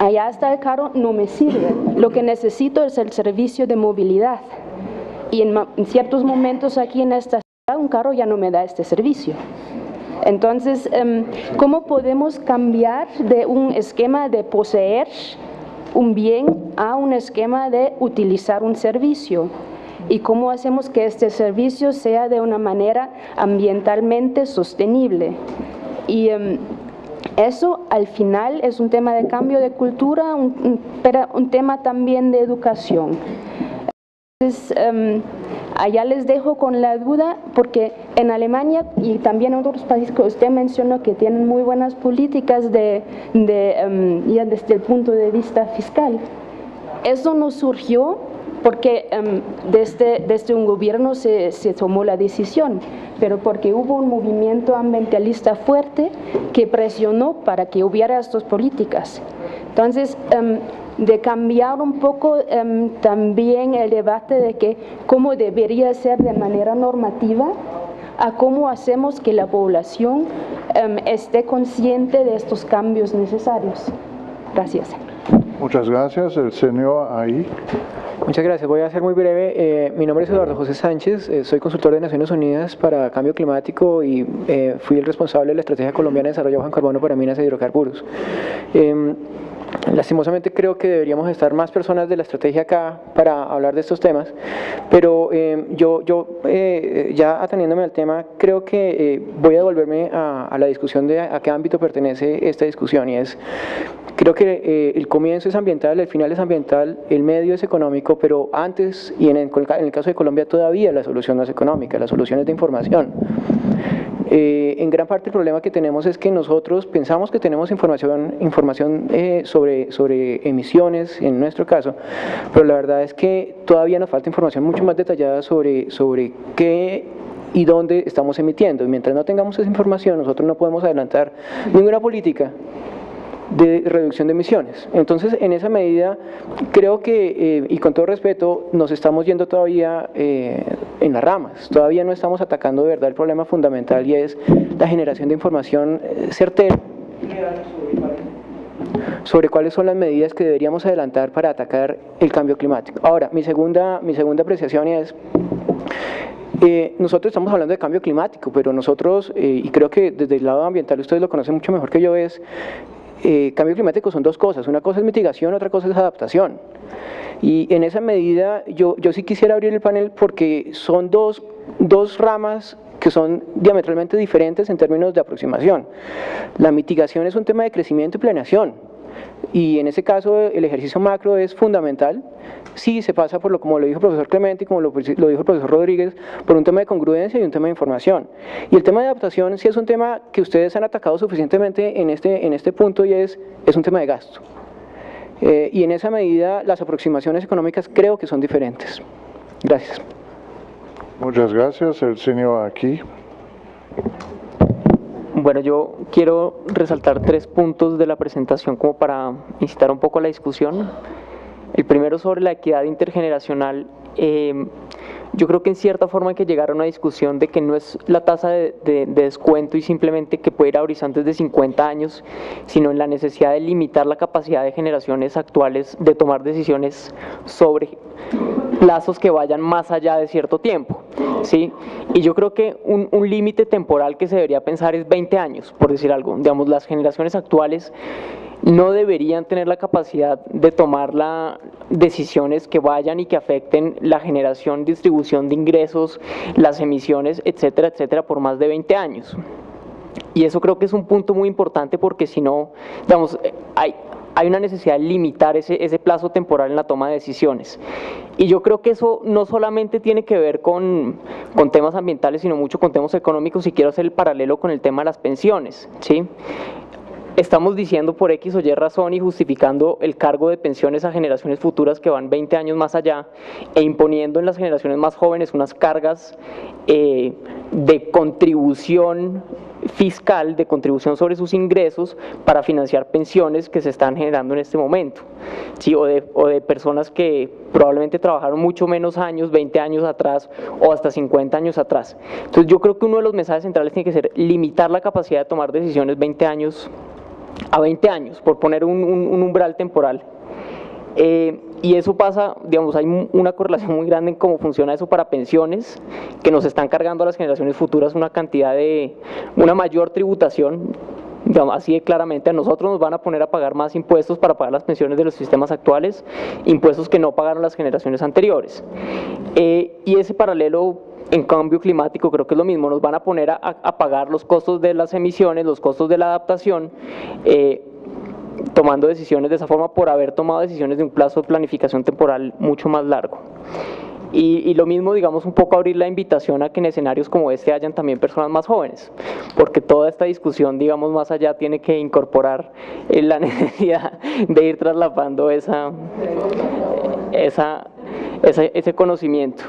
allá está el carro, no me sirve. Lo que necesito es el servicio de movilidad. Y en ciertos momentos aquí en esta ciudad, un carro ya no me da este servicio. Entonces, ¿cómo podemos cambiar de un esquema de poseer un bien a un esquema de utilizar un servicio? ¿Y cómo hacemos que este servicio sea de una manera ambientalmente sostenible? Y eso al final es un tema de cambio de cultura, un tema también de educación. Entonces, allá les dejo con la duda, porque en Alemania y también en otros países que usted mencionó que tienen muy buenas políticas ya desde el punto de vista fiscal. Eso no surgió porque desde un gobierno se tomó la decisión, pero porque hubo un movimiento ambientalista fuerte que presionó para que hubiera estas políticas. Entonces, de cambiar un poco también el debate de que cómo debería ser de manera normativa, a cómo hacemos que la población esté consciente de estos cambios necesarios. Gracias. Muchas gracias. El señor ahí. Muchas gracias. Voy a ser muy breve. Mi nombre es Eduardo José Sánchez, soy consultor de Naciones Unidas para Cambio Climático y fui el responsable de la Estrategia Colombiana de Desarrollo Bajo en Carbono para Minas e Hidrocarburos. Lastimosamente creo que deberíamos estar más personas de la estrategia acá para hablar de estos temas, pero ya ateniéndome al tema, creo que voy a devolverme a la discusión de a qué ámbito pertenece esta discusión, y creo que el comienzo es ambiental, el final es ambiental, el medio es económico, pero antes, y en el caso de Colombia todavía la solución no es económica, la solución es de información. En gran parte el problema que tenemos es que nosotros pensamos que tenemos información sobre emisiones en nuestro caso, pero la verdad es que todavía nos falta información mucho más detallada sobre qué y dónde estamos emitiendo, y mientras no tengamos esa información nosotros no podemos adelantar ninguna política de reducción de emisiones. Entonces, en esa medida, creo que, y con todo respeto, nos estamos yendo todavía en las ramas, todavía no estamos atacando de verdad el problema fundamental, y es la generación de información certera sobre cuáles son las medidas que deberíamos adelantar para atacar el cambio climático. Ahora, mi segunda apreciación es, nosotros estamos hablando de cambio climático, pero nosotros, y creo que desde el lado ambiental ustedes lo conocen mucho mejor que yo, cambio climático son dos cosas, una cosa es mitigación, otra cosa es adaptación. Y en esa medida yo sí quisiera abrir el panel porque son dos ramas que son diametralmente diferentes en términos de aproximación. La mitigación es un tema de crecimiento y planeación, y en ese caso el ejercicio macro es fundamental. Sí, se pasa por como lo dijo el profesor Clemente y como lo dijo el profesor Rodríguez, por un tema de congruencia y un tema de información. Y el tema de adaptación sí es un tema que ustedes han atacado suficientemente en este punto, y es un tema de gasto. Y en esa medida las aproximaciones económicas creo que son diferentes. Gracias. Muchas gracias. El señor aquí. Bueno, yo quiero resaltar 3 puntos de la presentación como para incitar un poco a la discusión. El primero sobre la equidad intergeneracional. Yo creo que en cierta forma hay que llegar a una discusión de que no es la tasa de descuento y simplemente que puede ir a horizontes de 50 años, sino en la necesidad de limitar la capacidad de generaciones actuales de tomar decisiones sobre plazos que vayan más allá de cierto tiempo, ¿sí? Y yo creo que un límite temporal que se debería pensar es 20 años, por decir algo. Digamos, las generaciones actuales no deberían tener la capacidad de tomar decisiones que vayan y que afecten la generación, distribución de ingresos, las emisiones, etcétera, etcétera, por más de 20 años. Y eso creo que es un punto muy importante, porque si no, digamos, hay una necesidad de limitar ese plazo temporal en la toma de decisiones. Y yo creo que eso no solamente tiene que ver con temas ambientales, sino mucho con temas económicos, y quiero hacer el paralelo con el tema de las pensiones, ¿sí? Estamos diciendo por X o Y razón y justificando el cargo de pensiones a generaciones futuras que van 20 años más allá, e imponiendo en las generaciones más jóvenes unas cargas de contribución fiscal, de contribución sobre sus ingresos para financiar pensiones que se están generando en este momento, ¿sí? o de personas que probablemente trabajaron mucho menos años, 20 años atrás o hasta 50 años atrás. Entonces yo creo que uno de los mensajes centrales tiene que ser limitar la capacidad de tomar decisiones 20 años a 20 años, por poner un umbral temporal. Y eso pasa, digamos, hay una correlación muy grande en cómo funciona eso para pensiones, que nos están cargando a las generaciones futuras una mayor tributación, digamos, así de claramente. A nosotros nos van a poner a pagar más impuestos para pagar las pensiones de los sistemas actuales, impuestos que no pagaron las generaciones anteriores. Y ese paralelo en cambio climático creo que es lo mismo, nos van a poner a pagar los costos de las emisiones, los costos de la adaptación, tomando decisiones de esa forma por haber tomado decisiones de un plazo de planificación temporal mucho más largo. Y lo mismo, digamos, un poco abrir la invitación a que en escenarios como este hayan también personas más jóvenes, porque toda esta discusión, digamos, más allá tiene que incorporar la necesidad de ir traslapando ese conocimiento.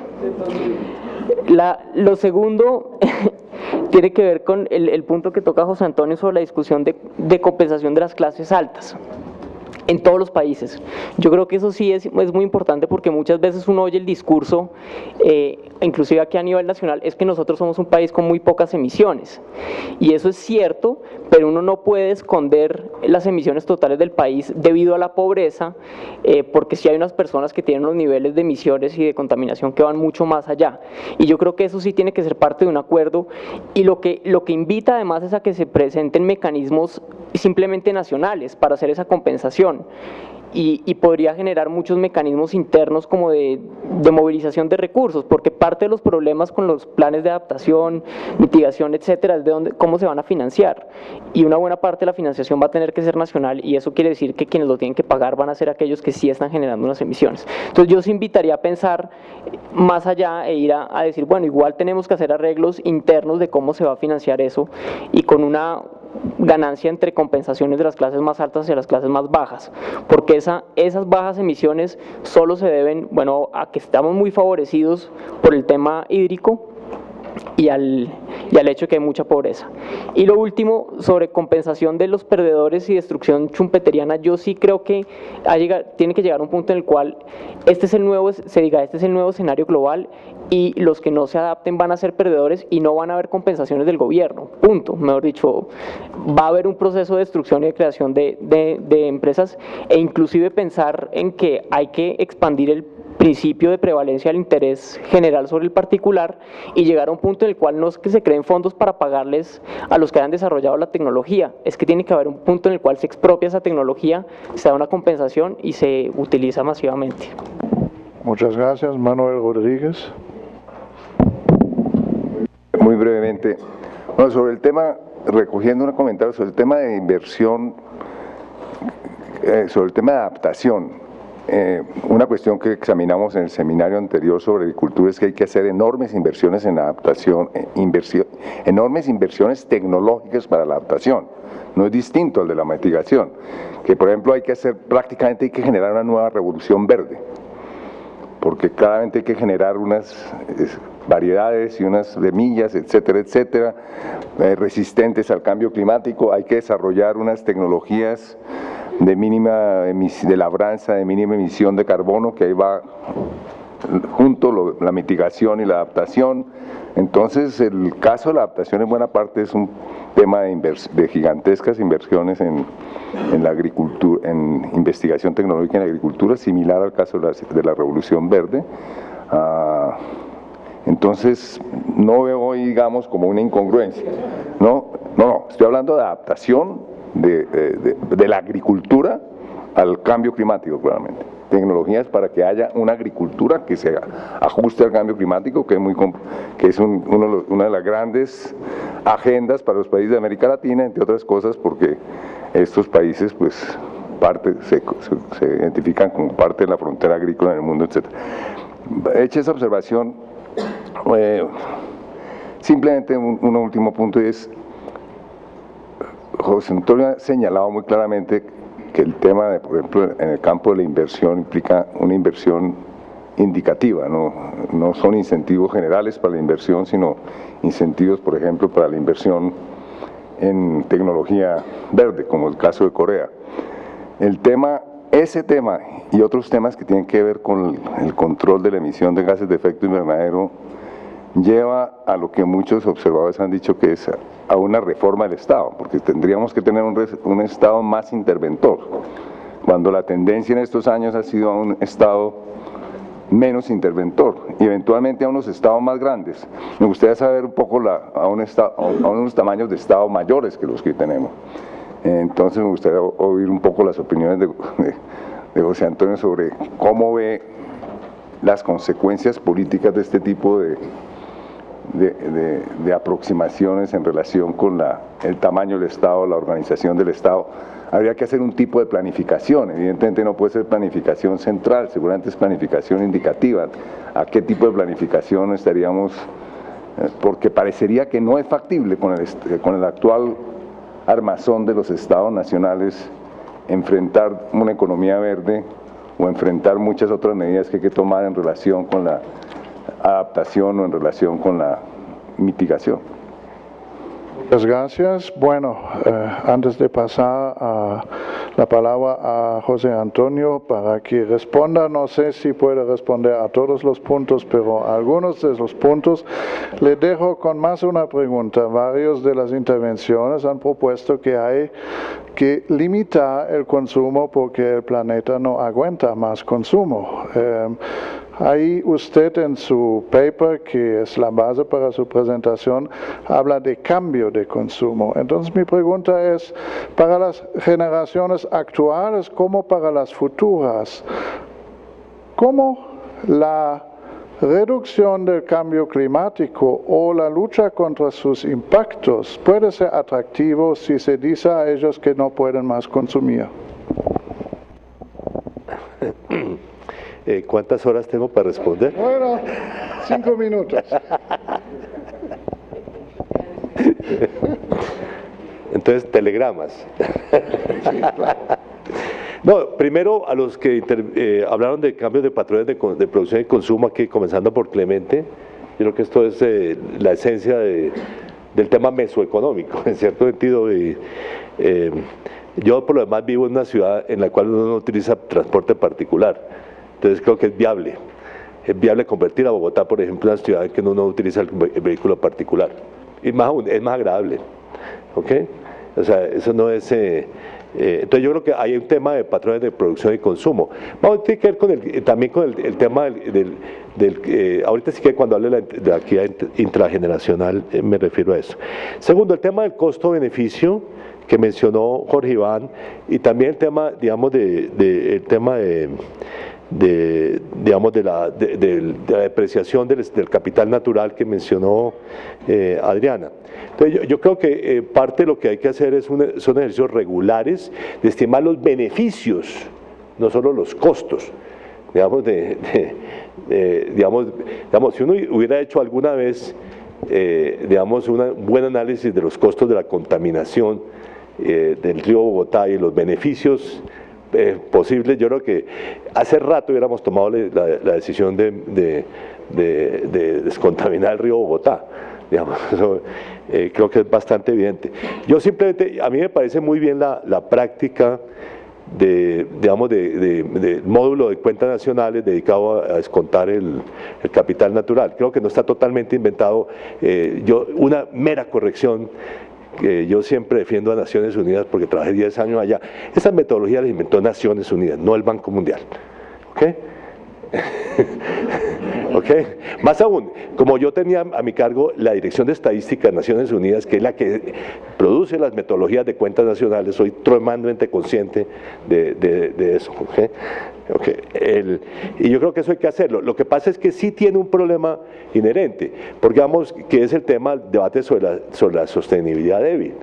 Lo segundo tiene que ver con el punto que toca José Antonio sobre la discusión de compensación de las clases altas en todos los países. Yo creo que eso sí es muy importante, porque muchas veces uno oye el discurso, inclusive aquí a nivel nacional, es que nosotros somos un país con muy pocas emisiones, y eso es cierto, pero uno no puede esconder las emisiones totales del país debido a la pobreza, porque sí hay unas personas que tienen unos niveles de emisiones y de contaminación que van mucho más allá, y yo creo que eso sí tiene que ser parte de un acuerdo, y lo que invita además es a que se presenten mecanismos simplemente nacionales para hacer esa compensación, y podría generar muchos mecanismos internos como de movilización de recursos, porque parte de los problemas con los planes de adaptación, mitigación, etcétera, es de cómo se van a financiar, y una buena parte de la financiación va a tener que ser nacional, y eso quiere decir que quienes lo tienen que pagar van a ser aquellos que sí están generando unas emisiones. Entonces yo os invitaría a pensar más allá e ir a decir, bueno, igual tenemos que hacer arreglos internos de cómo se va a financiar eso, y con una ganancia entre compensaciones de las clases más altas y las clases más bajas, porque esas bajas emisiones solo se deben, bueno, a que estamos muy favorecidos por el tema hídrico y al hecho de que hay mucha pobreza. Y lo último, sobre compensación de los perdedores y destrucción schumpeteriana, yo sí creo que tiene que llegar a un punto en el cual este es el nuevo escenario global, y los que no se adapten van a ser perdedores y no van a haber compensaciones del gobierno, punto. Mejor dicho, va a haber un proceso de destrucción y de creación de empresas, e inclusive pensar en que hay que expandir el principio de prevalencia del interés general sobre el particular, y llegar a un punto en el cual no es que se creen fondos para pagarles a los que hayan desarrollado la tecnología, es que tiene que haber un punto en el cual se expropia esa tecnología, se da una compensación y se utiliza masivamente. Muchas gracias. Manuel Rodríguez. Muy brevemente, bueno, sobre el tema, recogiendo un comentario sobre el tema de inversión, sobre el tema de adaptación. Una cuestión que examinamos en el seminario anterior sobre agricultura es que hay que hacer enormes inversiones en adaptación, enormes inversiones tecnológicas para la adaptación. No es distinto al de la mitigación, que por ejemplo hay que generar una nueva revolución verde, porque claramente hay que generar unas variedades y unas semillas, etcétera, etcétera, resistentes al cambio climático. Hay que desarrollar unas tecnologías de labranza de mínima emisión de carbono, que ahí va junto la mitigación y la adaptación. Entonces el caso de la adaptación en buena parte es un tema de gigantescas inversiones en la agricultura, en investigación tecnológica en la agricultura, similar al caso de la revolución verde. Entonces no veo hoy, digamos, como una incongruencia. No, estoy hablando de adaptación de la agricultura al cambio climático, claramente. Tecnologías para que haya una agricultura que se ajuste al cambio climático, que es una de las grandes agendas para los países de América Latina, entre otras cosas porque estos países pues se identifican como parte de la frontera agrícola en el mundo, etc. Hecha esa observación, simplemente un último punto, y es: José Antonio ha señalado muy claramente que el tema, por ejemplo, en el campo de la inversión implica una inversión indicativa, no son incentivos generales para la inversión, sino incentivos, por ejemplo, para la inversión en tecnología verde, como el caso de Corea. Ese tema y otros temas que tienen que ver con el control de la emisión de gases de efecto invernadero lleva a lo que muchos observadores han dicho que es a una reforma del Estado, porque tendríamos que tener un Estado más interventor, cuando la tendencia en estos años ha sido a un Estado menos interventor y eventualmente a unos estados más grandes. Me gustaría saber un poco a unos tamaños de Estado mayores que los que tenemos. Entonces me gustaría oír un poco las opiniones de José Antonio sobre cómo ve las consecuencias políticas de este tipo de aproximaciones en relación con el tamaño del Estado, la organización del Estado. Habría que hacer un tipo de planificación, evidentemente no puede ser planificación central, seguramente es planificación indicativa. ¿A qué tipo de planificación estaríamos? Porque parecería que no es factible con el actual armazón de los estados nacionales enfrentar una economía verde o enfrentar muchas otras medidas que hay que tomar en relación con la adaptación o en relación con la mitigación. Muchas gracias. Bueno, antes de pasar la palabra a José Antonio para que responda, no sé si puede responder a todos los puntos, pero a algunos de los puntos le dejo con más una pregunta. Varios de las intervenciones han propuesto que hay que limitar el consumo porque el planeta no aguanta más consumo. Ahí usted en su paper, que es la base para su presentación, habla de cambio de consumo. Entonces mi pregunta es, para las generaciones actuales como para las futuras, ¿cómo la reducción del cambio climático o la lucha contra sus impactos puede ser atractivo si se dice a ellos que no pueden más consumir? ¿Cuántas horas tengo para responder? Bueno, 5 minutos. Entonces, telegramas. Sí, claro. No, primero a los que hablaron de cambios de patrones de producción y consumo, aquí comenzando por Clemente, yo creo que esto es la esencia del tema mesoeconómico, en cierto sentido. Yo por lo demás vivo en una ciudad en la cual uno no utiliza transporte particular. Entonces creo que es viable convertir a Bogotá, por ejemplo, en una ciudad en que uno no utiliza el vehículo particular. Y más aún, es más agradable, ¿ok? O sea, eso no es... entonces yo creo que hay un tema de patrones de producción y consumo. Vamos a tener que ver también con el tema ahorita sí que cuando hable de la equidad intrageneracional me refiero a eso. Segundo, el tema del costo-beneficio que mencionó Jorge Iván, y también el tema, digamos, el tema de la depreciación del capital natural que mencionó Adriana. Entonces yo creo que parte de lo que hay que hacer son ejercicios regulares de estimar los beneficios, no solo los costos. Digamos, si uno hubiera hecho alguna vez digamos, un buen análisis de los costos de la contaminación del río Bogotá y los beneficios posibles, yo creo que hace rato hubiéramos tomado la decisión de descontaminar el río Bogotá. Digamos, eso, creo que es bastante evidente. Yo simplemente, a mí me parece muy bien la práctica del módulo de cuentas nacionales dedicado a descontar el capital natural. Creo que no está totalmente inventado. Una mera corrección, que yo siempre defiendo a Naciones Unidas porque trabajé 10 años allá. Esa metodología la inventó Naciones Unidas, no el Banco Mundial. ¿Ok? ¿Ok? Más aún, como yo tenía a mi cargo la Dirección de Estadística de Naciones Unidas, que es la que produce las metodologías de cuentas nacionales, soy tremendamente consciente de eso. ¿Okay? Okay. Y yo creo que eso hay que hacerlo. Lo que pasa es que sí tiene un problema inherente, porque digamos que es el tema del debate sobre la sostenibilidad débil.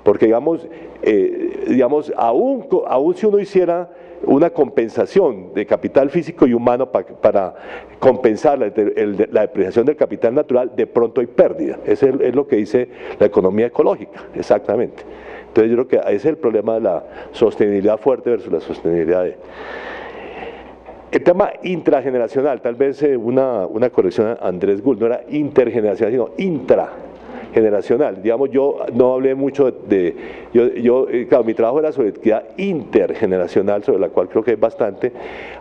Porque digamos aún si uno hiciera una compensación de capital físico y humano para compensar la depreciación del capital natural, de pronto hay pérdida. Eso es lo que dice la economía ecológica, exactamente. Entonces yo creo que ese es el problema de la sostenibilidad fuerte versus la sostenibilidad débil. El tema intrageneracional, tal vez una corrección a Andrés Gould, no era intergeneracional, sino intrageneracional. generacional. Digamos, yo no hablé mucho claro, mi trabajo era sobre equidad intergeneracional, sobre la cual creo que hay bastante.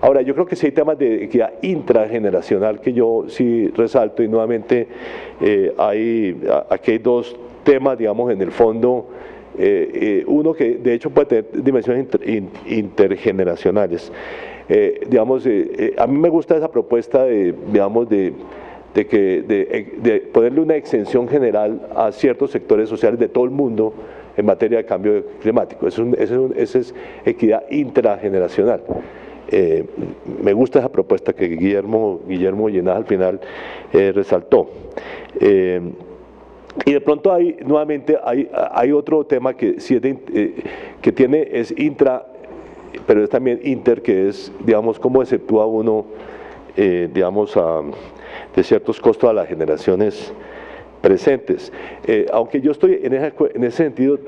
Ahora, yo creo que sí hay temas de equidad intrageneracional que yo sí resalto, y nuevamente aquí hay dos temas, digamos, en el fondo. Uno que de hecho puede tener dimensiones intergeneracionales. Digamos, a mí me gusta esa propuesta de ponerle una exención general a ciertos sectores sociales de todo el mundo en materia de cambio climático. Esa es equidad intrageneracional. Me gusta esa propuesta que Guillermo Llenas al final resaltó. Y de pronto nuevamente hay otro tema que sí es intra, pero es también inter, que es, digamos, cómo exceptúa uno, digamos, de ciertos costos a las generaciones presentes. Aunque yo estoy en ese sentido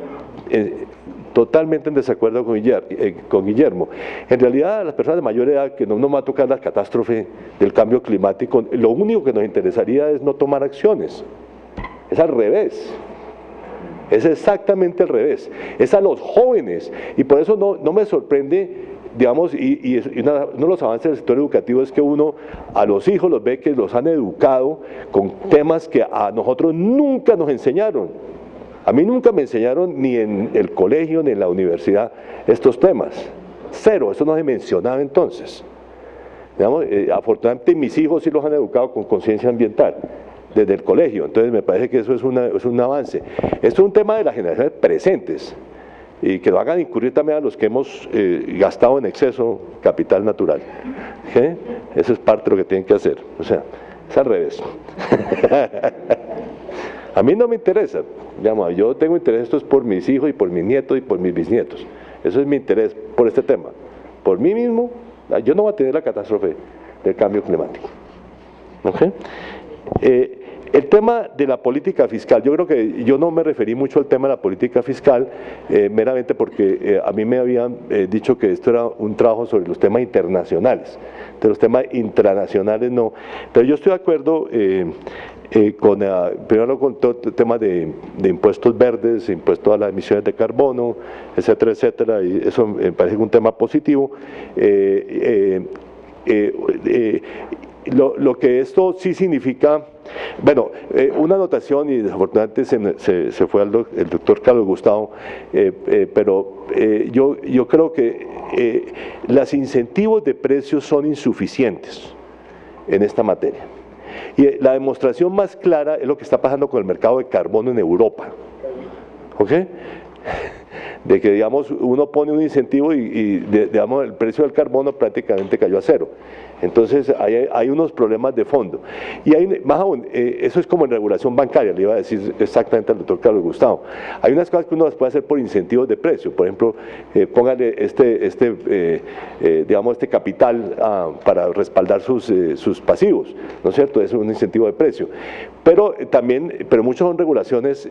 totalmente en desacuerdo con Guillermo. En realidad, a las personas de mayor edad, que no nos va a tocar la catástrofe del cambio climático, lo único que nos interesaría es no tomar acciones. Es al revés, es exactamente al revés, es a los jóvenes, y por eso no me sorprende, digamos, y uno de los avances del sector educativo es que uno a los hijos los ve que los han educado con temas que a nosotros nunca nos enseñaron. A mí nunca me enseñaron ni en el colegio ni en la universidad estos temas, cero, eso no se mencionaba entonces. Digamos, afortunadamente mis hijos sí los han educado con conciencia ambiental desde el colegio, entonces me parece que eso es un avance. Esto es un tema de las generaciones presentes y que lo hagan incurrir también a los que hemos gastado en exceso capital natural. ¿Sí? Eso es parte de lo que tienen que hacer, o sea, es al revés. A mí no me interesa, digamos, yo tengo interés, esto es por mis hijos y por mis nietos y por mis bisnietos, eso es mi interés por este tema. Por mí mismo, yo no voy a tener la catástrofe del cambio climático. ¿Okay? El tema de la política fiscal, yo creo que yo no me referí mucho al tema de la política fiscal, meramente porque a mí me habían dicho que esto era un trabajo sobre los temas internacionales, de los temas intranacionales no, pero yo estoy de acuerdo primero con todo el tema de impuestos verdes, impuestos a las emisiones de carbono, etcétera, etcétera, y eso me parece un tema positivo. Lo que esto sí significa, bueno, una anotación, y desafortunadamente se fue el doctor Carlos Gustavo, pero yo creo que los incentivos de precios son insuficientes en esta materia. Y la demostración más clara es lo que está pasando con el mercado de carbono en Europa. ¿Ok? De que, digamos, uno pone un incentivo y digamos, el precio del carbono prácticamente cayó a cero. Entonces hay unos problemas de fondo. Y más aún, eso es como en regulación bancaria, le iba a decir exactamente al doctor Carlos Gustavo. Hay unas cosas que uno las puede hacer por incentivos de precio. Por ejemplo, póngale digamos, este capital para respaldar sus pasivos, ¿no es cierto? Es un incentivo de precio. Pero muchas son regulaciones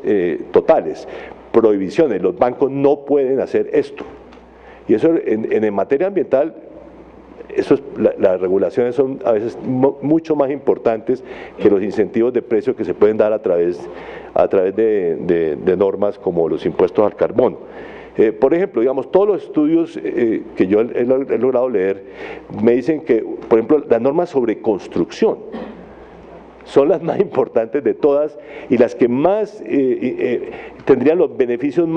totales, prohibiciones. Los bancos no pueden hacer esto. Y eso en materia ambiental, las regulaciones son a veces mucho más importantes que los incentivos de precio que se pueden dar a través de normas como los impuestos al carbono. Por ejemplo, digamos, todos los estudios que yo he logrado leer me dicen que, por ejemplo, las normas sobre construcción son las más importantes de todas y las que más tendrían los beneficios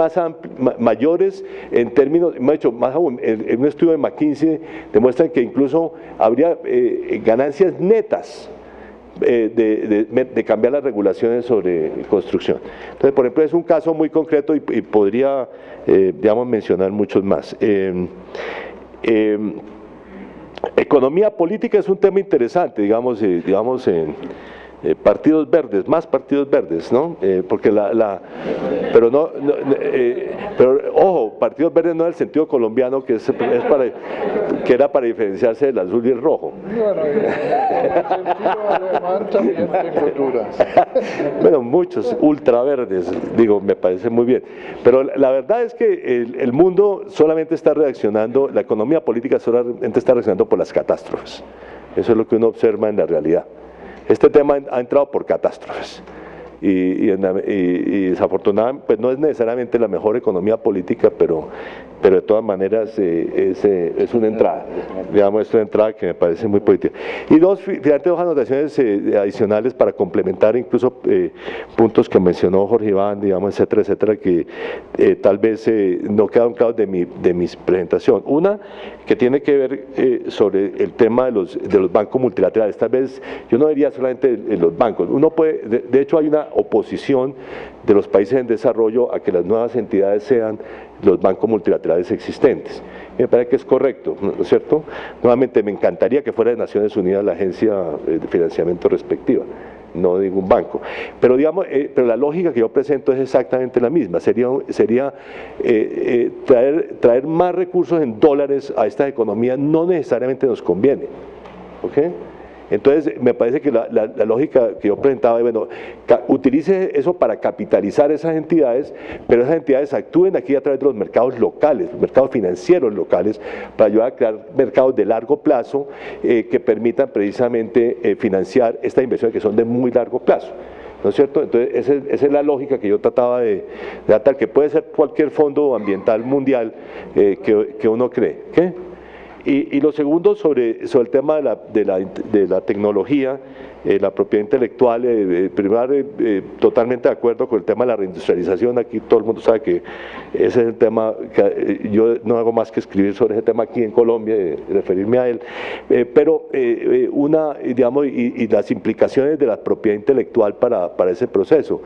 mayores en términos, más aún, en un estudio de McKinsey demuestran que incluso habría ganancias netas de cambiar las regulaciones sobre construcción. Entonces, por ejemplo, es un caso muy concreto y podría, digamos, mencionar muchos más. Economía política es un tema interesante, digamos en partidos verdes, más partidos verdes, ¿no? Porque pero ojo, partidos verdes no en el sentido colombiano que era para diferenciarse del azul y el rojo. Bueno, en el sentido alemán también hay culturas. Bueno, muchos ultraverdes, digo, me parece muy bien. Pero la verdad es que el mundo solamente está reaccionando, la economía política solamente está reaccionando por las catástrofes. Eso es lo que uno observa en la realidad. Este tema ha entrado por catástrofes y desafortunadamente pues no es necesariamente la mejor economía política, pero de todas maneras es una entrada, digamos, es una entrada que me parece muy positiva. Y fíjate, dos anotaciones adicionales para complementar incluso puntos que mencionó Jorge Iván, digamos, etcétera, etcétera, que tal vez no quedaron claros de mi presentación. Una, que tiene que ver sobre el tema de los bancos multilaterales. Tal vez yo no diría solamente los bancos. Uno puede, de hecho hay una oposición de los países en desarrollo a que las nuevas entidades sean los bancos multilaterales existentes. Me parece que es correcto, ¿no es cierto? Nuevamente, me encantaría que fuera de Naciones Unidas la agencia de financiamiento respectiva, no de ningún banco. Pero digamos, pero la lógica que yo presento es exactamente la misma. Sería traer más recursos en dólares a estas economías no necesariamente nos conviene, ¿ok? Entonces, me parece que la lógica que yo presentaba es, bueno, utilice eso para capitalizar esas entidades, pero esas entidades actúen aquí a través de los mercados locales, los mercados financieros locales, para ayudar a crear mercados de largo plazo que permitan precisamente financiar estas inversiones que son de muy largo plazo, ¿no es cierto? Entonces, esa es la lógica que yo trataba de tratar, que puede ser cualquier fondo ambiental mundial que uno cree, ¿okay? Y lo segundo, sobre el tema de la tecnología, la propiedad intelectual, primero, totalmente de acuerdo con el tema de la reindustrialización. Aquí todo el mundo sabe que ese es el tema, que yo no hago más que escribir sobre ese tema aquí en Colombia, referirme a él, pero digamos, y las implicaciones de la propiedad intelectual para ese proceso.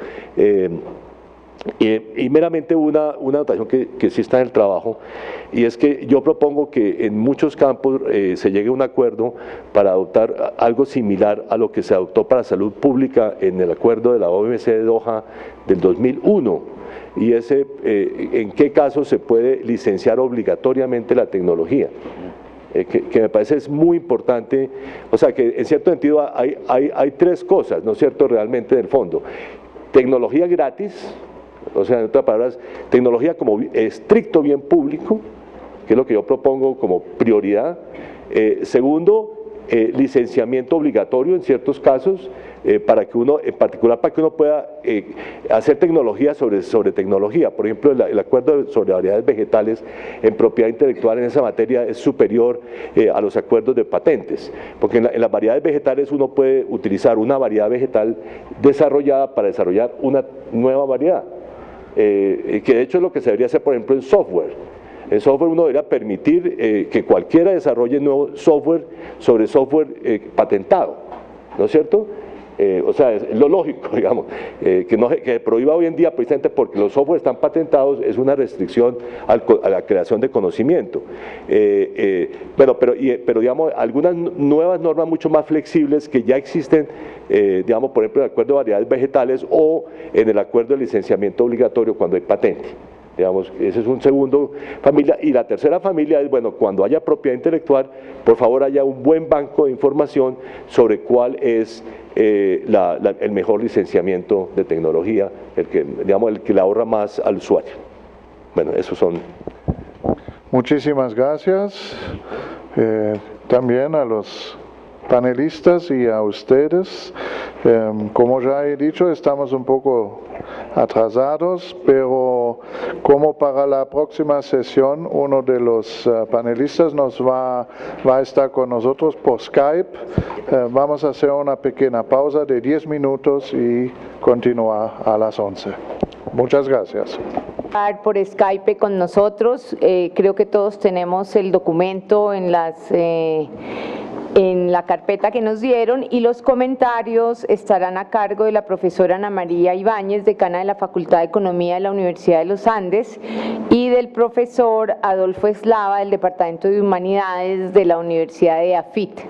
Y meramente una anotación que sí está en el trabajo, y es que yo propongo que en muchos campos se llegue a un acuerdo para adoptar algo similar a lo que se adoptó para salud pública en el acuerdo de la OMC de Doha del 2001, y en qué casos se puede licenciar obligatoriamente la tecnología. Que me parece es muy importante, o sea que en cierto sentido hay tres cosas, ¿no es cierto?, realmente en el fondo. Tecnología gratis, o sea, en otras palabras, tecnología como estricto bien público, que es lo que yo propongo como prioridad. Segundo, licenciamiento obligatorio en ciertos casos, para que uno, en particular para que uno pueda hacer tecnología sobre tecnología. Por ejemplo, el acuerdo sobre variedades vegetales en propiedad intelectual en esa materia es superior a los acuerdos de patentes, porque en las variedades vegetales uno puede utilizar una variedad vegetal desarrollada para desarrollar una nueva variedad, que de hecho es lo que se debería hacer, por ejemplo, en software. En software uno debería permitir que cualquiera desarrolle nuevo software sobre software patentado, ¿no es cierto? O sea, es lo lógico, digamos, que prohíba hoy en día precisamente porque los software están patentados, es una restricción a la creación de conocimiento. Pero digamos, algunas nuevas normas mucho más flexibles que ya existen, digamos, por ejemplo, en el acuerdo de variedades vegetales o en el acuerdo de licenciamiento obligatorio cuando hay patente. Digamos, ese es un segundo familia. Y la tercera familia es, bueno, cuando haya propiedad intelectual, por favor haya un buen banco de información sobre cuál es el mejor licenciamiento de tecnología, el que le ahorra más al usuario. Bueno, esos son. Muchísimas gracias. También a los panelistas y a ustedes. Como ya he dicho, estamos un poco atrasados, pero como para la próxima sesión uno de los panelistas va a estar con nosotros por Skype, vamos a hacer una pequeña pausa de 10 minutos y continuar a las 11. Muchas gracias. Por Skype con nosotros, creo que todos tenemos el documento en la carpeta que nos dieron, y los comentarios estarán a cargo de la profesora Ana María Ibáñez, decana de la Facultad de Economía de la Universidad de los Andes, y del profesor Adolfo Eslava del Departamento de Humanidades de la Universidad de AFIT.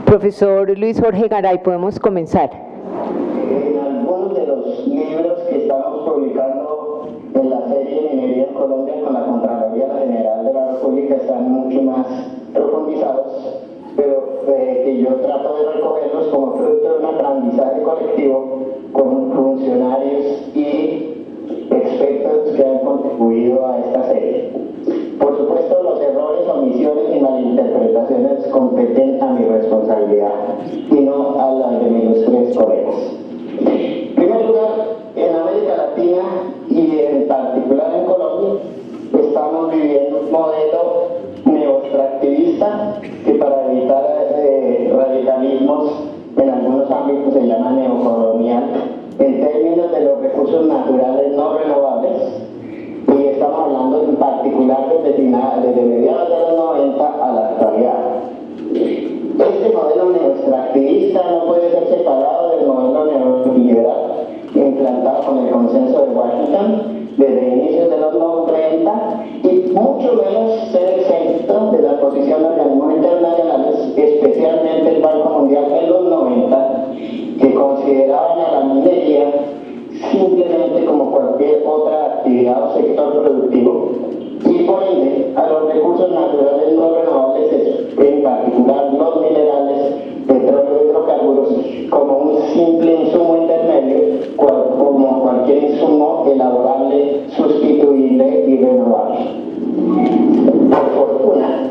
Profesor Luis Jorge Garay, podemos comenzar. En algunos de los libros que estamos publicando en la serie Minería en Colombia con la Contraloría General de la República están mucho más profundizados, pero que yo trato de recogerlos como fruto de un aprendizaje colectivo con funcionarios y expertos que han contribuido a esta serie. Por supuesto, los errores, omisiones y malinterpretaciones competen a mi responsabilidad y no a las de mis tres colegas. En primer extractivista, que para evitar radicalismos en algunos ámbitos se llama neocolonial, en términos de los recursos naturales no renovables, y estamos hablando en particular desde mediados de los 90 a la actualidad. Este modelo neoextractivista no puede ser separado del modelo neoliberal implantado con el consenso de Washington desde inicios de los 90 y mucho menos ser exento de la posición de organismos internacionales, especialmente el Banco Mundial en los 90, que consideraban a la minería simplemente como cualquier otra actividad o sector productivo y por ende a los recursos naturales no renovables, en particular los minerales, petróleo y hidrocarburos, como un simple insumo intermedio, como cualquier insumo elaborable, sustituible y renovable. Por fortuna,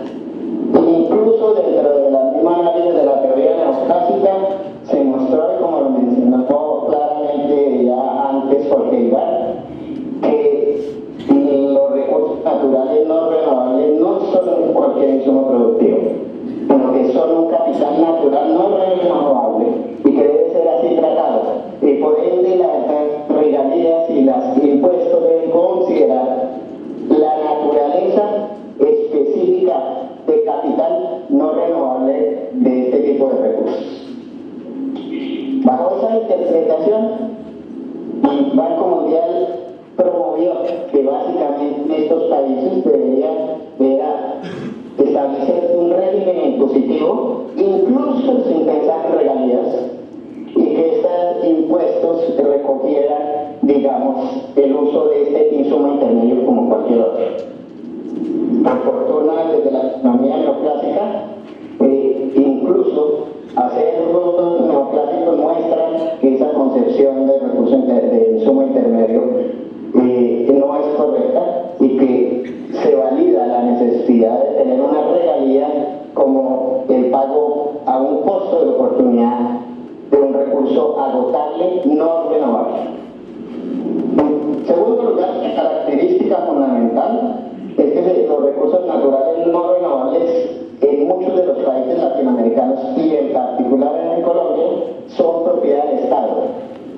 incluso dentro de la misma análisis de la teoría neoclásica, se mostró, como lo mencionó claramente ya antes Jorge Iván, que los recursos naturales no renovables no son cualquier insumo productivo, sino que son un capital natural no renovable y que debe ser así tratado. Y por ende las regalías y los impuestos deben considerar la naturaleza específica de capital no renovable de este tipo de recursos. Bajo esa interpretación, el Banco Mundial promovió que básicamente estos países deberían establecer un régimen impositivo, incluso sin pensar en regalías, y que estos impuestos recogieran, digamos, el uso de este insumo intermedio como cualquier otro. Por fortuna, desde la economía neoclásica, incluso hallazgos neoclásicos muestran que esa concepción de recurso de insumo intermedio no es correcta y que se valida la necesidad de tener una regalía como el pago a un costo de oportunidad de un recurso agotable no renovable. En segundo lugar, la característica fundamental es que los recursos naturales no renovables en muchos de los países latinoamericanos y en particular en Colombia son propiedad del Estado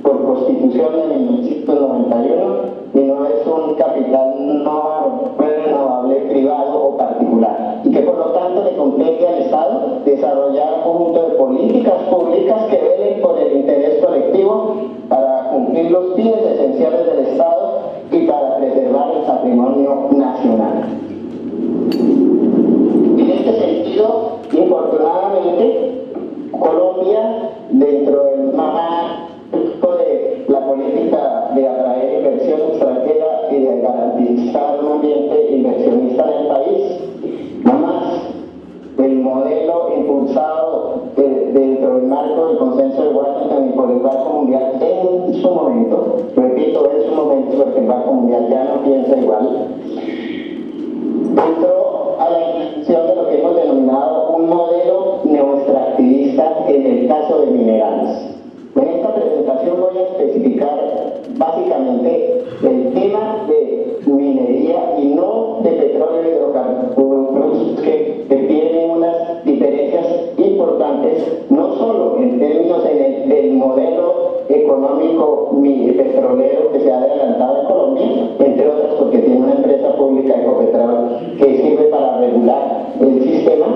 por Constitución de 1991 y no es un capital no renovable privado o particular y que por lo tanto le compete al Estado desarrollar un conjunto de políticas públicas que velen por el interés colectivo para cumplir los fines esenciales del Estado y para preservar el patrimonio nacional. En este sentido, infortunadamente, Colombia, dentro del marco de la política de atraer inversión extranjera y de garantizar un ambiente inversionista en el país, además el modelo impulsado dentro del marco del consenso de Washington y por el Banco Mundial en su momento, repito, en su momento porque el Banco Mundial ya no piensa igual, entró a la institución de lo que hemos denominado un modelo neoextractivista en el caso de minerales. En esta presentación voy a especificar básicamente el tema de minería y no de petróleo y hidrocarburos que tienen unas diferencias importantes, no solo en términos del modelo económico petrolero que se ha adelantado en Colombia, entre otras porque tiene una empresa pública, Ecopetrol, que sirve para regular el sistema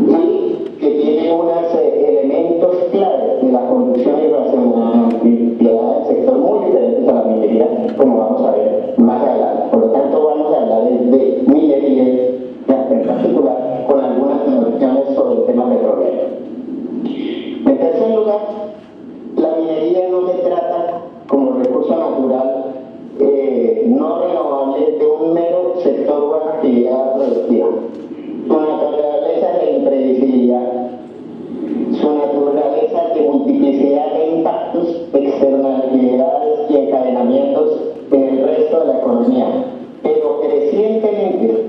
y que tiene unos elementos claves de la conducción y racionalidad del sector muy diferentes a la minería, como vamos a ver más adelante. Por lo tanto, vamos a hablar de minería en particular con algunas nociones sobre el tema petrolero. En tercer lugar, la minería no se trata como recurso natural no renovable de un mero sector o actividad productiva. Su naturaleza es de imprevisibilidad, su naturaleza es de multiplicidad de impactos, externalidades y encadenamientos en el resto de la economía, pero crecientemente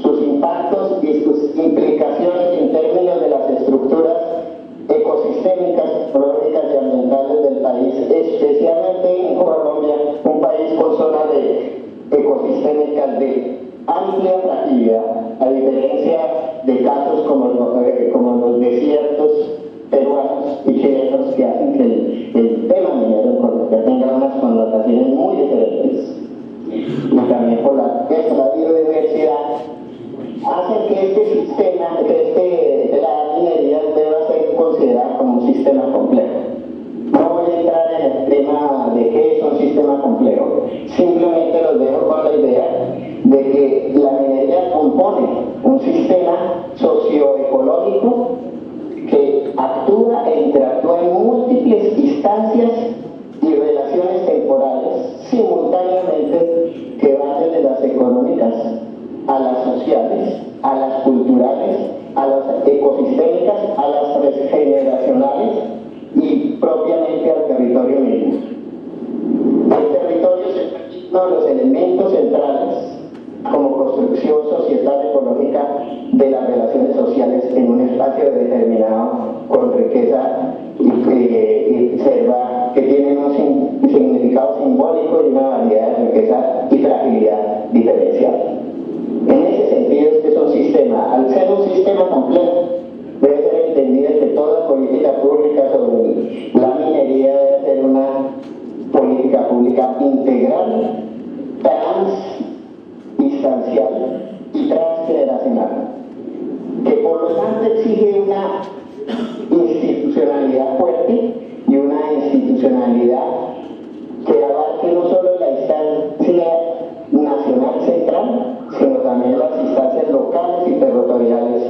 sus impactos y sus implicaciones en términos de las estructuras ecosistémicas, ecológicas y ambientales del país, especialmente en Colombia, un país con zonas ecosistémicas de amplia fragilidad, a diferencia de casos como los desiertos peruanos y chilenos que hacen que el tema minero en Colombia tenga unas connotaciones muy diferentes. Y también por la biodiversidad, hace que este sistema, la minería deba ser considerada como un sistema complejo. No voy a entrar en el tema de qué es un sistema complejo, simplemente los dejo con la idea de que la minería compone un sistema socioecológico que actúa e interactúa en múltiples instancias y relaciones temporales simultáneamente, que van desde las económicas a las sociales, a las culturales, a las ecosistémicas, a las regeneracionales y propiamente al territorio mismo. El territorio es uno de los elementos centrales como construcción societal ecológica de las relaciones sociales en un espacio determinado con riqueza y selva que tienen un significado simbólico y una variedad de riqueza y fragilidad diferencial. En ese sentido, este es un sistema, al ser un sistema complejo, debe ser entendido que toda política pública sobre la minería debe ser una política pública integral, transinstancial y transgeneracional, que por lo tanto exige una institucionalidad fuerte y una institucionalidad que abarque no solo la instancia nacional central, sino también las instancias locales y territoriales,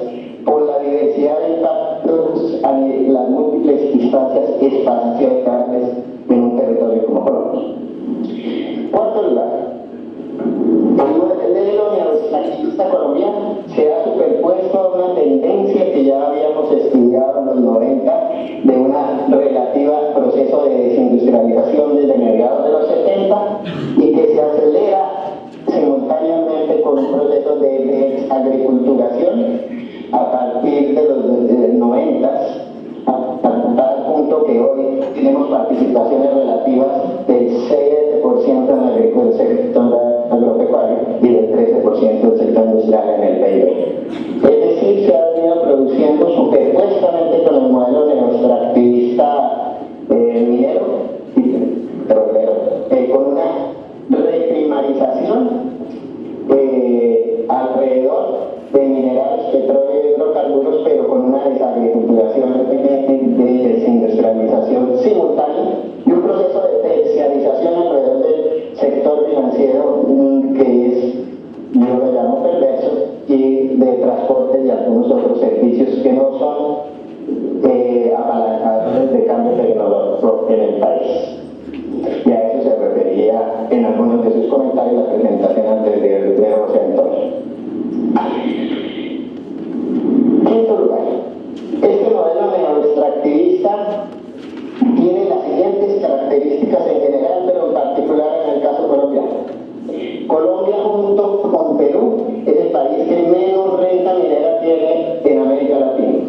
por la diversidad de impactos a las múltiples instancias espaciales en un territorio como Colombia. Cuarto lugar, el modelo neoextractivista colombiano se ha superpuesto a una tendencia que ya habíamos estudiado en los 90 de una relativa proceso de desindustrialización desde mediados de los 70 y que se acelera simultáneamente con un proceso de agriculturación a partir de los 90 a tal punto que hoy tenemos participaciones relativas del 7% en el sector agropecuario y del 13% del sector industrial en el PIB. Es decir, se ha venido produciendo supuestamente con el modelo neoextractivista minero y petrolero, con una reprimarización alrededor de minerales, petróleo y hidrocarburos, pero con una desagriculturación de desindustrialización simultánea y un proceso de terciarización alrededor del sector financiero que es, yo lo llamo perverso, y de transporte y algunos otros servicios que no son apalancadores de cambio tecnológico en el país. Y a eso se refería en algunos de sus comentarios la presentación antes de José Antonio. Quinto lugar, este modelo neoextractivista tiene las siguientes características en general, pero en particular en el caso colombiano. Colombia, junto con Perú, es el país que menos renta minera tiene en América Latina.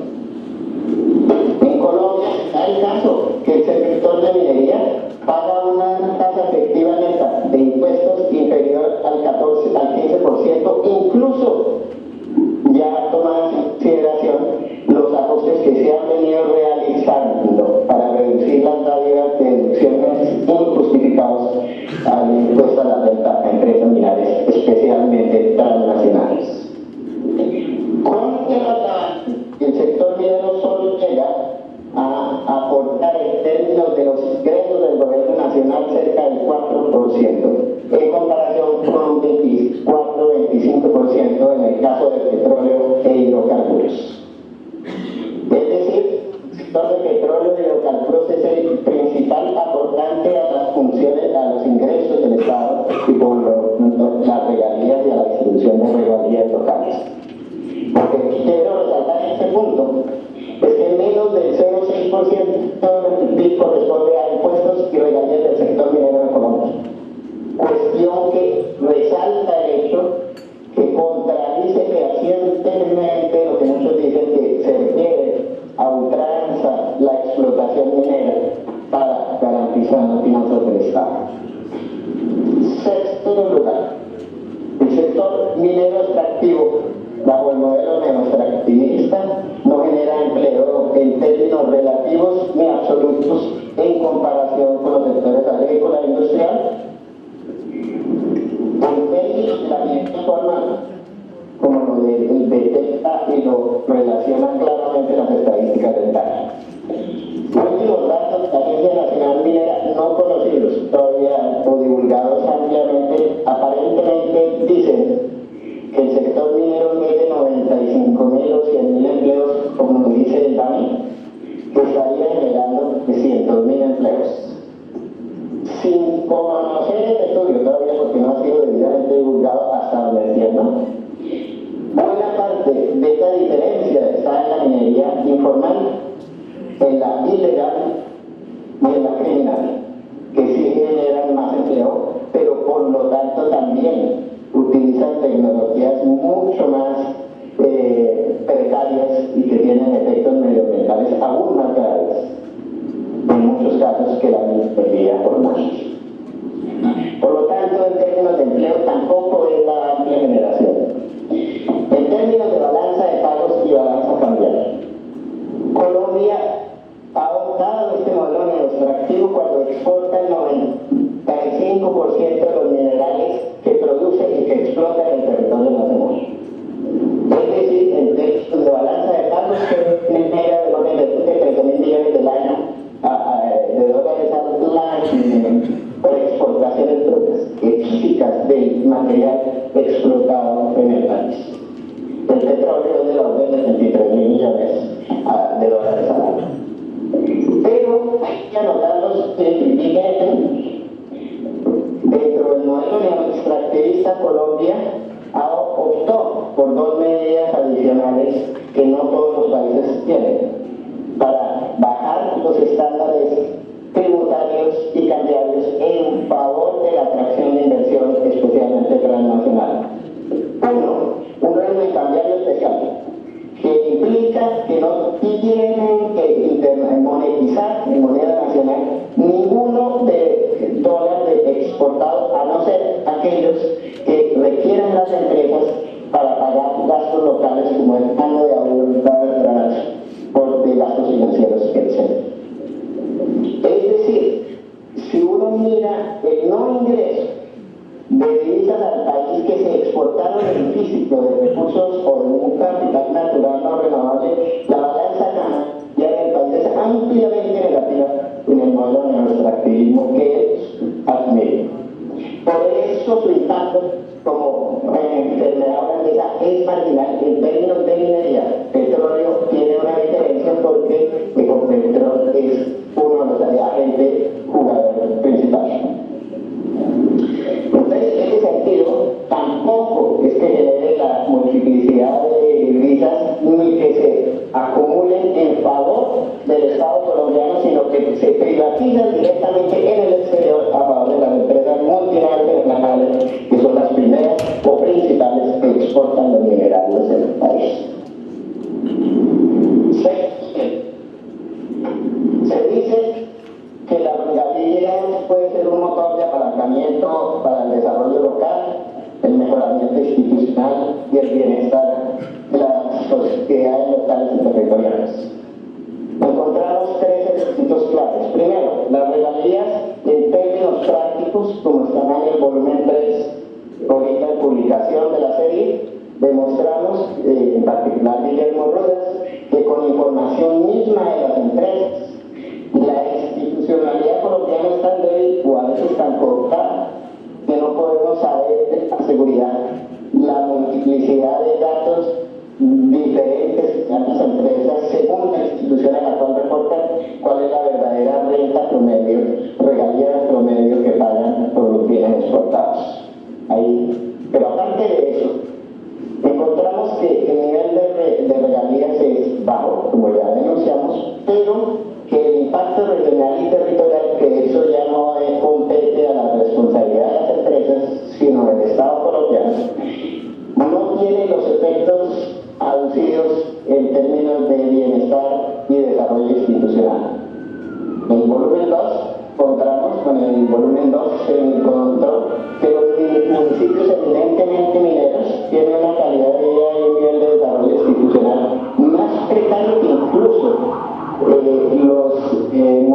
En Colombia está el caso que el sector de minería paga una tasa efectiva neta de impuestos inferior al 15%, incluso ya tomada en consideración los ajustes que se han venido realizando para reducir las dádivas de deducciones injustificadas al impuesto a la renta a empresas mineras, especialmente transnacionales. Con el sector minero solo llega a aportar en términos de los ingresos del gobierno nacional cerca del 4%, en comparación con un 24-25% en el caso del petróleo e hidrocarburos. Es decir, el sector de petróleo y hidrocarburos es el principal aportante a las funciones, a los ingresos del Estado y por las regalías y a la distribución de regalías locales. Porque quiero resaltar en este punto es que menos del 0,6% del PIB corresponde a impuestos y regalías del sector minero de Colombia. Cuestión que resalta el hecho que contradice fehacientemente lo que muchos dicen que se requiere a ultranza la explotación minera para garantizar las finanzas del Estado. Sexto lugar, el sector minero extractivo, la recursos en comparación con los sectores agrícola e industrial. En términos de la minería formal, como lo del detecta y lo relacionan claramente las estadísticas del DAC. Últimos datos de la Agencia Nacional Minera, no conocidos todavía o divulgados ampliamente, aparentemente dicen que el sector minero mide 95.000 o 100.000 empleos, como dice el DANI, que estaría generando 300.000 empleos. Sin conocer este estudio todavía, porque no ha sido debidamente divulgado hasta donde entiendo, buena parte de esta diferencia está en la minería informal, en la ilegal y en la criminal, que sí generan más empleo, pero por lo tanto también utilizan tecnologías mucho más precarias y que tienen efectos medioambientales aún más graves, en muchos casos, que la minería formal. Por lo tanto, en términos de empleo tampoco es la amplia generación. En términos de balanza de pagos y balanza cambiaria, Colombia ha adoptado este modelo neoextractivo cuando exporta el 95% de los minerales que produce y que explota en el territorio nacional. Es decir, en términos de balanza de pagos, que genera de orden de 13.000 millones del año de dólares al año por exportaciones brutas físicas del material explotado en el país. El petróleo es de la orden de 23.000 millones de dólares al año. Pero hay que anotarlos dentro del modelo neoextractivista. Colombia optó por dos medidas adicionales que no todos los países tienen para bajar los estándares tributarios y cambiarios en favor de la atracción de inversión, especialmente transnacional. Uno es el cambiario especial, que implica que no tienen que monetizar en moneda nacional ninguno de dólares exportados, a no ser aquellos que requieran las empresas para pagar gastos locales, como el mando de voluntad de gastos financieros, etc. Es decir, si uno mira el no ingreso de divisas al país que se exportaron en físico de recursos o de un capital natural no renovable, la balanza cambiaria del país es ampliamente negativa en el modelo neoextractivismo que es admiro. Por eso su impacto como enfermedad holandesa es marginal en términos de minería. Petróleo tiene una diferencia porque Ecopetrol es uno de los agentes jugadores principales. Entonces, en ese sentido, tampoco es que genere la multiplicidad de divisas ni que se acumulen en favor del Estado colombiano, sino que se privatizan directamente en el exterior a favor de las empresas multinacionales, que son las primeras o principales que exportan los minerales del país. Se dice que la regalía puede ser un motor de apalancamiento para el desarrollo local, el mejoramiento institucional y el bienestar de las sociedades locales y territoriales. Encontramos tres éxitos claves. Primero, las regalías en términos prácticos, como están en el volumen 3, ahorita en publicación de la serie, demostramos, en particular Guillermo Ruedas, que con información misma de las empresas, la institucionalidad colombiana es tan débil o a veces tan cortada que no podemos saber con seguridad la multiplicidad de datos diferentes a las empresas según la institución a la cual reportan cuál es la verdadera renta promedio, regalías promedio que pagan por los bienes exportados. Pero aparte de eso, encontramos que el nivel de regalías es bajo, como ya denunciamos, pero que el impacto regional y territorial, que eso ya no compete a la responsabilidad de las empresas, sino del Estado colombiano, no tiene los efectos aducidos en términos de bienestar y desarrollo institucional. En el volumen 2, encontramos, con el volumen 2 se encontró que los municipios eminentemente mineros tienen una calidad de vida y un nivel de desarrollo institucional más precario que incluso los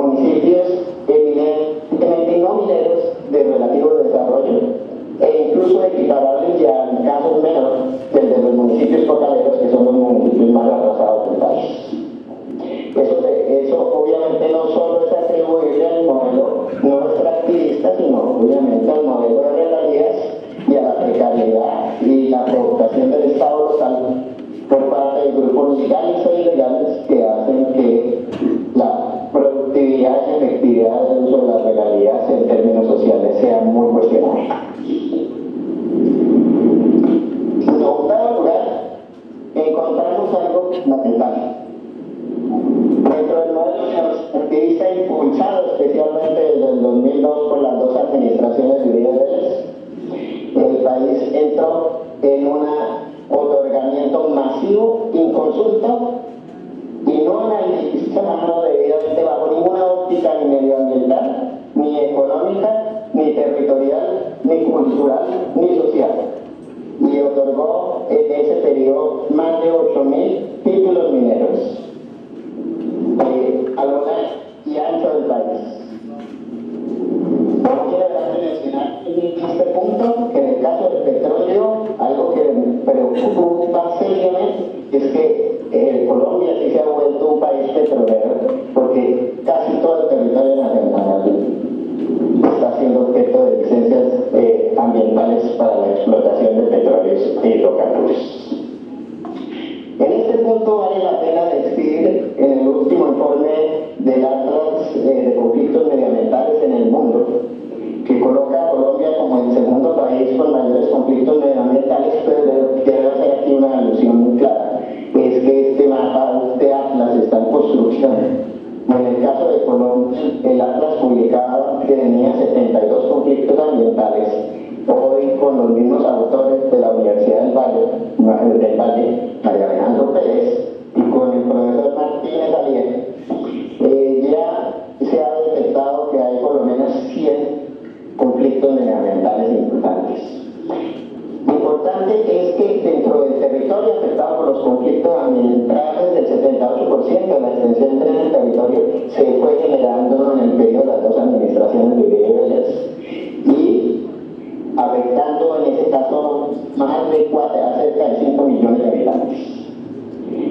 municipios evidentemente no mineros de relativo desarrollo e incluso equiparables ya en casos menores del de los municipios cocaleros, que son los municipios más atrasados del país. Eso obviamente no solo es atribuible al modelo no extractivista, sino obviamente al modelo de regalías y a la precariedad y la provocación del Estado local por parte de grupos legales o ilegales que hacen que la productividad y efectividad del uso de las regalías en términos sociales sea muy cuestionable. En octavo lugar, encontramos algo fundamental. Dentro del modelo neoextractivista impulsado especialmente desde el 2002 por las dos administraciones de Uribe Vélez, el país entró en un otorgamiento masivo, inconsulto y no analizado debidamente bajo ninguna óptica ni medioambiental, ni económica, ni territorial, ni cultural, ni social. Y otorgó en ese periodo más de 8.000 títulos mineros a lo largo y ancho del país. No quiero dejar de mencionar en este punto que en el caso del petróleo, algo que me preocupa seriamente es que Colombia sí se ha vuelto un país petrolero, porque casi todo el territorio nacional está siendo objeto de licencias ambientales para la explotación de petróleos y hidrocarburos. En este punto vale la pena decir, en el último informe del Atlas de conflictos medioambientales en el mundo, que coloca a Colombia como el segundo país con mayores conflictos medioambientales, pero quiero hacer aquí una alusión muy clara, es que este mapa, este Atlas está en construcción. En el caso de Colombia, el Atlas publicaba que tenía 72 conflictos ambientales. Hoy, con los mismos autores de la Universidad del Valle, María Alejandro Pérez, y con el profesor Martínez Alier, ya se ha detectado que hay por lo menos 100 conflictos medioambientales importantes. Lo importante es que dentro del territorio afectado por los conflictos ambientales, del 78% de la extensión del territorio se fue generando en el periodo de las dos administraciones de Uribe Vélez y afectando en ese caso más de cerca de 5 millones de habitantes.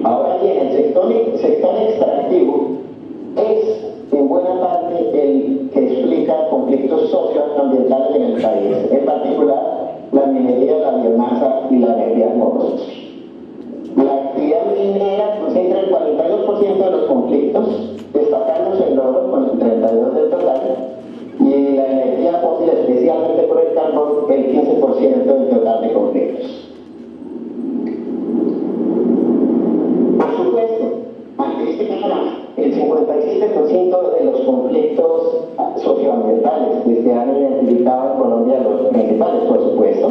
Ahora bien, el sector extractivo es en buena parte el que explica conflictos socioambientales en el país, en particular la minería, la biomasa y la energía renovables. La actividad minera concentra el 42% de los conflictos, destacándose el oro con el 32% del total, y la energía fósil, especialmente por el carbón, el 15% del total de conflictos. Por supuesto, ante este panorama, el 57% de los conflictos socioambientales que se han identificado en Colombia, los principales por supuesto,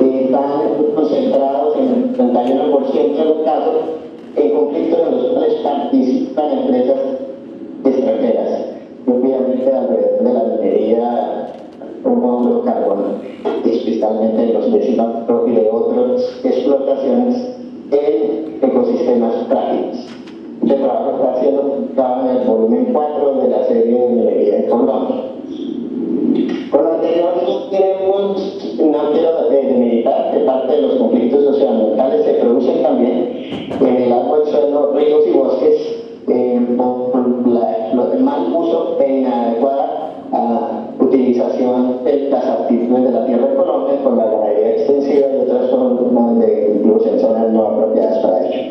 están concentrados en el 31% de los casos en conflictos en los cuales participan empresas extranjeras, obviamente alrededor de la minería como carbono, especialmente en los vecinos y de otras explotaciones en ecosistemas frágiles. Este trabajo está siendo publicado en el volumen 4 de la serie de minería en Colombia. Con lo anterior no quiero demeritar que parte de los conflictos socioambientales se producen también en el agua, el suelo, ríos y bosques por el mal uso e inadecuada utilización de las aptitudes de la tierra en Colombia por la ganadería extensiva y otras formas de incluso en zonas no apropiadas para ello.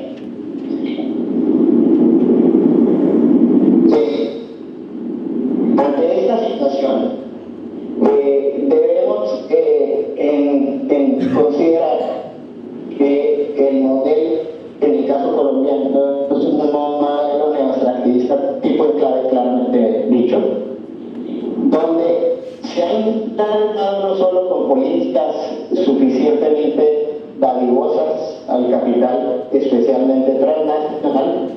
Ante esta situación, debemos considerar que el modelo, en el caso colombiano, es un modelo neoextractivista tipo enclave claramente dicho, donde se ha intentado no solo con políticas suficientemente dadivosas al capital, especialmente transnacional,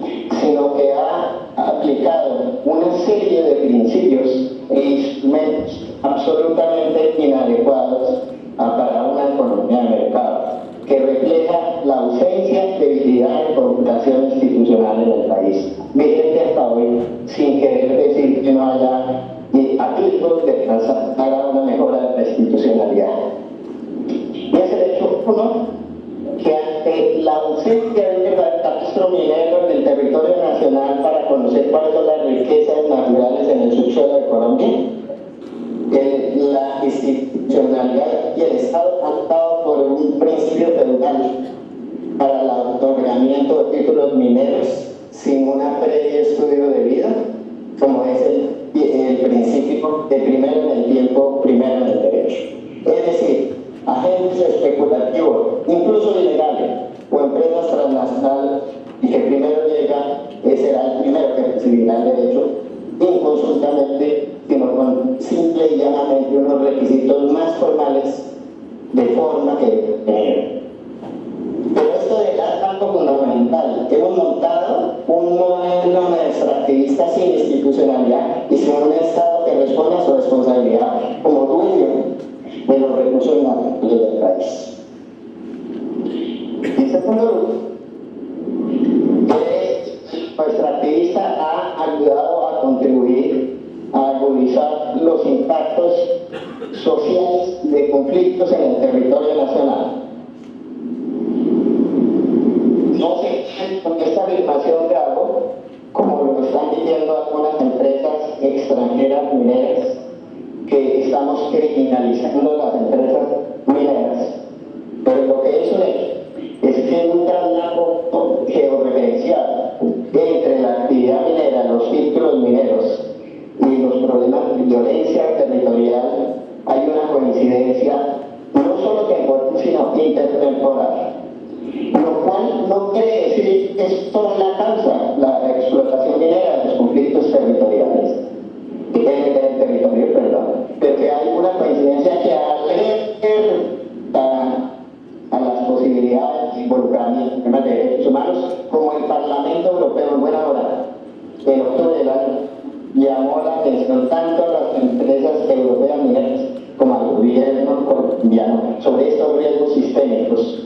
sino que ha aplicado una serie de principios e instrumentos absolutamente inadecuados para una economía de mercado, que refleja la ausencia, debilidad y corrupción institucional en el país, vigente hasta hoy, sin querer decir cuáles son las riquezas naturales en el subsuelo de Colombia. La institucionalidad y el Estado han optado por un principio feudal para el otorgamiento de títulos mineros sin una previo estudio debido, como es el principio de primero en el tiempo, primero en el derecho. Es decir, agentes especulativos, incluso ilegales, o empresas transnacionales, y que primero llega, será el primero que recibirá el derecho, inconsultamente, sino con simple y llanamente unos requisitos más formales de forma que de dinero. Pero esto de algo fundamental, hemos montado un modelo extractivista sin institucionalidad y sin un Estado que responda a su responsabilidad como dueño de los recursos naturales del país. En segundo lugar, el extractivista ha ayudado a contribuir a agudizar los impactos sociales de conflictos en el territorio nacional. No sé con esta afirmación que hago, como lo están diciendo algunas empresas extranjeras mineras, que estamos criminalizando las empresas mineras. Pero lo que es un hecho es que un traslado georreferencial entre la actividad minera, los títulos mineros y los problemas de violencia territorial, hay una coincidencia no solo temporal, sino intertemporal. Lo cual no quiere decir que esto es la causa, la explotación minera de los conflictos territoriales, del territorio, perdón, pero que hay una coincidencia que alerta a las posibilidades de involucramiento en materia de derechos humanos, como el Parlamento Europeo en buena hora, en octubre del año, llamó la atención tanto a las empresas europeas mineras como al gobierno colombiano sobre estos riesgos sistémicos.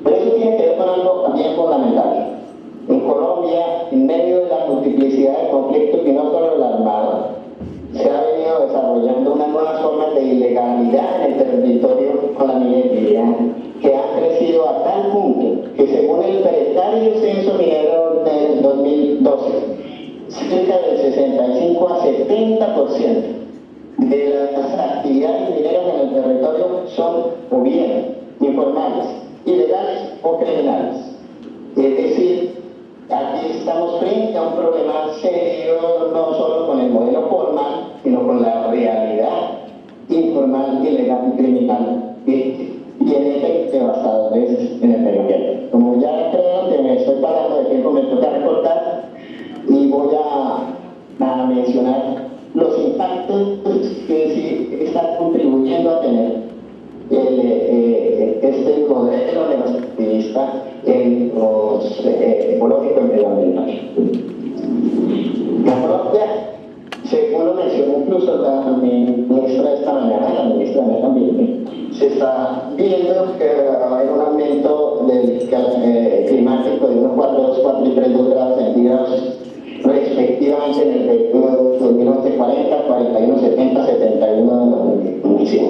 Pero eso tiene que ver con algo también fundamental. En Colombia, en medio de la multiplicidad de conflictos y no solo el armado, se ha venido desarrollando unas nuevas formas de ilegalidad en el territorio con la minería, que han crecido a tal punto que según el precario censo minero del 2012, cerca del 65 a 70% de las actividades mineras en el territorio son o bien informales, ilegales o criminales. Es decir, aquí estamos frente a un problema serio, no solo con el modelo formal, sino con la realidad informal, ilegal y criminal que tiene efectos devastadores en el medio ambiente. Como ya creo que me estoy parando de tiempo, me toca recortar y voy a mencionar los impactos que sí están contribuyendo a tener este modelo negociativista en los ecológico y medioambiental. La propia, según lo mencionó incluso la ministra esta mañana, la ministra de Medio Ambiente, se está viendo que hay un aumento del climático de unos 4 y 3 grados centígrados respectivamente en el periodo 2011-40, 41-70, 71-2005.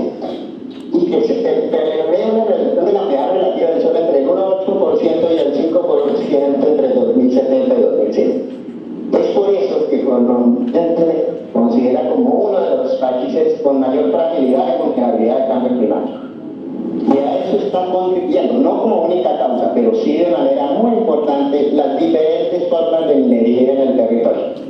Y que se prevé una reducción de la humedad relativa del suelo entre el 1,8% y el 5% entre 2070 y 2005. Es por eso que Colombia se considera como uno de los países con mayor fragilidad y vulnerabilidad al cambio climático. Y a eso está contribuyendo, no como única causa, pero sí de manera muy importante, las diferentes formas de minería en el territorio.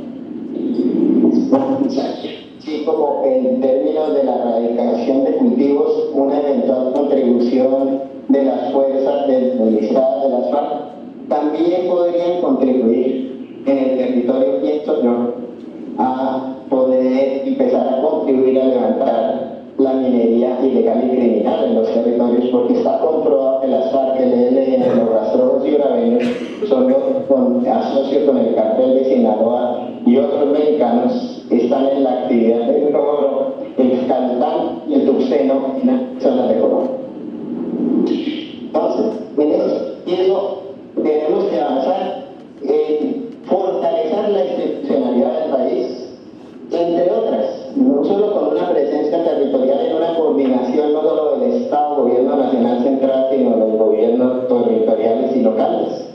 Sí, como en términos de la erradicación de cultivos, una eventual contribución de las fuerzas movilizadas de las FARC también podrían contribuir en el territorio, pienso yo, a poder empezar a contribuir a levantar la minería ilegal y criminal en los territorios, porque está comprobado que las FARC, el ELN, los rastreros y braveños son asocios con el cartel de Sinaloa y otros mexicanos están en la actividad del oro, el Cantán y el Tuxteno en las zonas de Colombia. Entonces, en eso tenemos que avanzar en fortalecer la institucionalidad del país, entre otras, no solo con una presencia territorial en una coordinación no solo del Estado, gobierno nacional central, sino de los gobiernos territoriales y locales,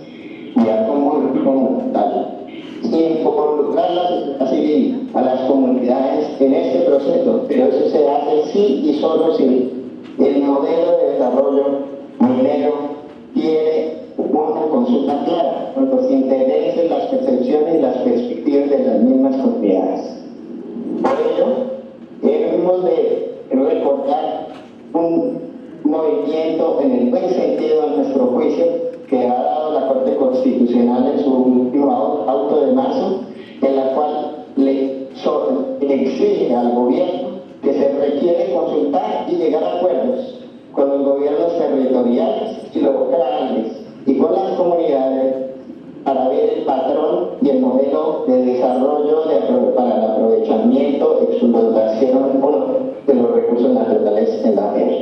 ya como tal. involucrar la sociedad civil, a las comunidades en este proceso, pero eso se hace sí y solo si el modelo de desarrollo minero tiene una consulta clara con los intereses, las percepciones y las perspectivas de las mismas comunidades. Por ello, hemos de recordar un movimiento en el buen sentido a nuestro juicio que ha dado la Corte Constitucional en su último auto de marzo, en la cual le exige al gobierno que se requiere consultar y llegar a acuerdos con los gobiernos territoriales y locales y con las comunidades para ver el patrón y el modelo de desarrollo para el aprovechamiento, explotación de los recursos naturales en la tierra.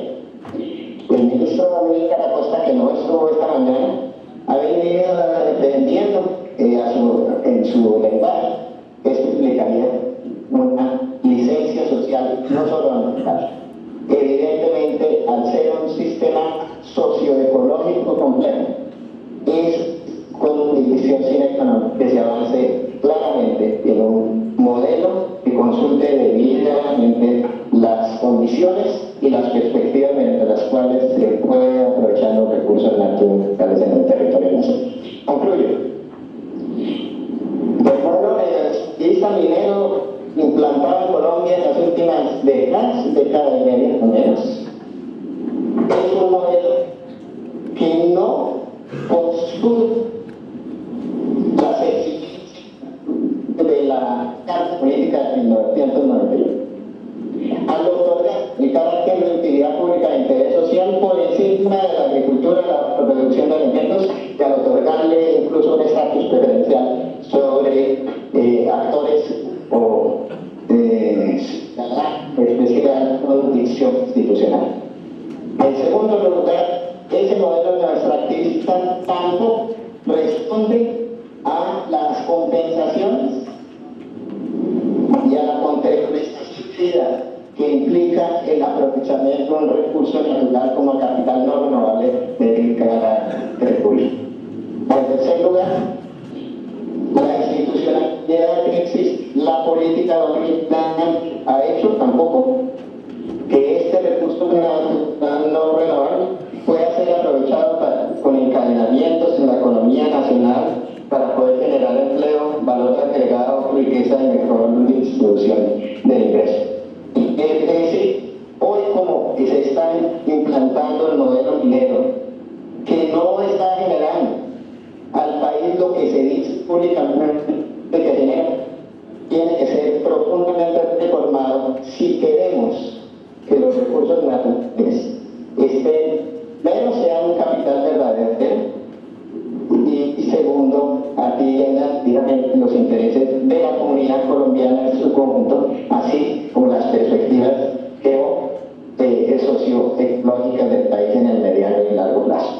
El ministro Amílcar Acosta, que no estuvo esta mañana, ha venido defendiendo en su lenguaje que esto implicaría una licencia social, no solo ambiental. Evidentemente, al ser un sistema socioecológico complejo, es con una división sine qua non que se avance claramente en un modelo que consulte debidamente las condiciones y las perspectivas mediante las cuales se puede aprovechar los recursos naturales en el territorio nacional. Concluyo. El modelo regalista minero implantado en Colombia en las últimas décadas y media o menos, es un modelo que no consulte las exigencias de la Carta Política de 1991. Al otorgar el carácter de utilidad pública de interés social por encima de la agricultura y la producción de alimentos, y al otorgarle incluso un estatus preferencial sobre actores o especial jurisdicción institucional. En segundo lugar, ese modelo extractivista tampoco responde a las compensaciones y a la contraprestación que implica el aprovechamiento de un recurso natural como capital no renovable de carácter público. En tercer lugar, la institucionalidad que existe, la política dominicana ha hecho tampoco que este recurso natural no renovable pueda ser aprovechado con encadenamientos en la economía nacional para poder generar empleo, valor agregado, riqueza y mejor distribución del ingreso. Es decir, hoy como se está implantando el modelo minero, que no está generando al país lo que se dice públicamente que genera, tiene que ser profundamente reformado si queremos que los recursos naturales primero sean un capital verdadero y segundo, atiendan directamente los intereses de la comunidad colombiana en su conjunto, así como las perspectivas socioecológicas del país en el mediano y largo plazo.